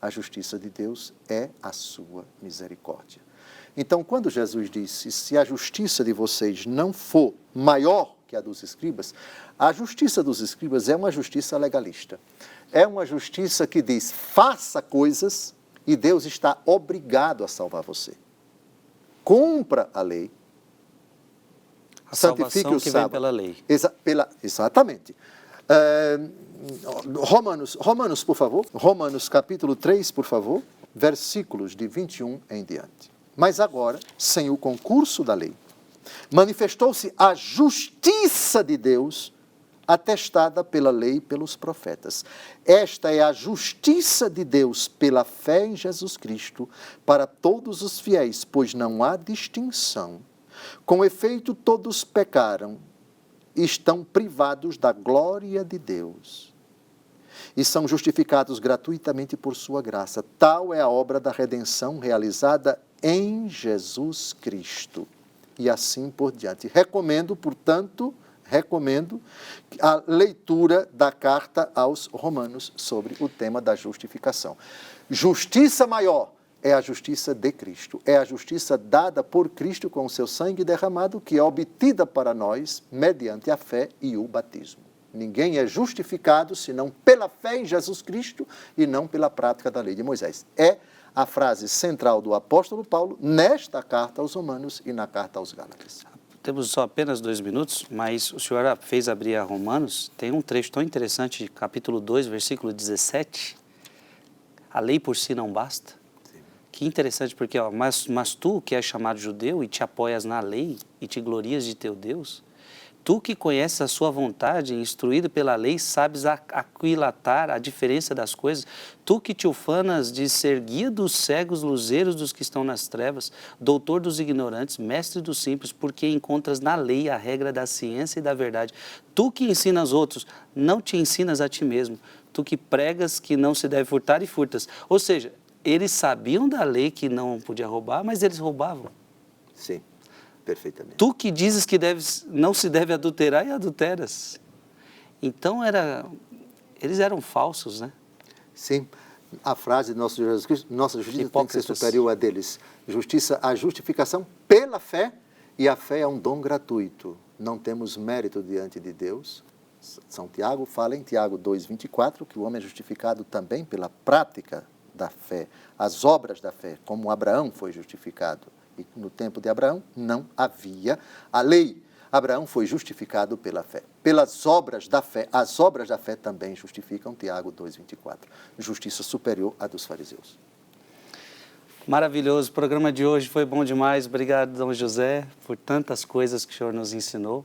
A justiça de Deus é a sua misericórdia. Então, quando Jesus disse, se a justiça de vocês não for maior que a dos escribas, a justiça dos escribas é uma justiça legalista. É uma justiça que diz, faça coisas e Deus está obrigado a salvar você. Cumpra a lei. A salvação que vem pela lei. Exatamente. Romanos, por favor. Romanos capítulo 3, por favor. Versículos de 21 em diante. Mas agora, sem o concurso da lei, manifestou-se a justiça de Deus, atestada pela lei e pelos profetas. Esta é a justiça de Deus pela fé em Jesus Cristo para todos os fiéis, pois não há distinção. Com efeito, todos pecaram e estão privados da glória de Deus e são justificados gratuitamente por sua graça. Tal é a obra da redenção realizada em Jesus Cristo. E assim por diante. Recomendo, portanto, a leitura da carta aos Romanos sobre o tema da justificação. Justiça maior é a justiça de Cristo. É a justiça dada por Cristo com o seu sangue derramado, que é obtida para nós mediante a fé e o batismo. Ninguém é justificado senão pela fé em Jesus Cristo e não pela prática da lei de Moisés. É a frase central do apóstolo Paulo nesta carta aos Romanos e na carta aos Gálatas. Temos só apenas 2 minutos, mas o senhor fez abrir a Romanos, tem um trecho tão interessante, capítulo 2, versículo 17. A lei por si não basta. Sim. Que interessante, porque, mas tu que és chamado judeu e te apoias na lei e te glorias de teu Deus, tu que conheces a sua vontade, instruído pela lei, sabes aquilatar a diferença das coisas. Tu que te ufanas de ser guia dos cegos, luzeiros dos que estão nas trevas, doutor dos ignorantes, mestre dos simples, porque encontras na lei a regra da ciência e da verdade. Tu que ensinas outros, não te ensinas a ti mesmo. Tu que pregas que não se deve furtar e furtas. Ou seja, eles sabiam da lei que não podia roubar, mas eles roubavam. Sim. Perfeitamente. Tu que dizes que não se deve adulterar e adulteras. Então, eles eram falsos, né? Sim. A frase de nosso Jesus Cristo, nossa justiça tem que ser superior a deles. A justificação pela fé, e a fé é um dom gratuito. Não temos mérito diante de Deus. São Tiago fala em Tiago 2,24, que o homem é justificado também pela prática da fé, as obras da fé, como Abraão foi justificado. E no tempo de Abraão não havia a lei. Abraão foi justificado pela fé. Pelas obras da fé, as obras da fé também justificam, Tiago 2,24. Justiça superior à dos fariseus. Maravilhoso, o programa de hoje foi bom demais. Obrigado, Dom José, por tantas coisas que o senhor nos ensinou.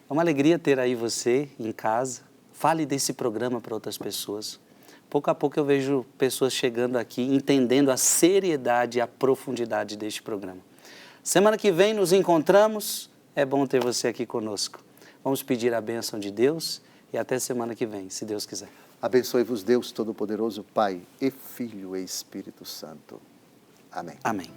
É uma alegria ter aí você em casa. Fale desse programa para outras pessoas. Pouco a pouco eu vejo pessoas chegando aqui, entendendo a seriedade e a profundidade deste programa. Semana que vem nos encontramos. É bom ter você aqui conosco. Vamos pedir a bênção de Deus e até semana que vem, se Deus quiser. Abençoe-vos Deus Todo-Poderoso, Pai e Filho e Espírito Santo. Amém. Amém.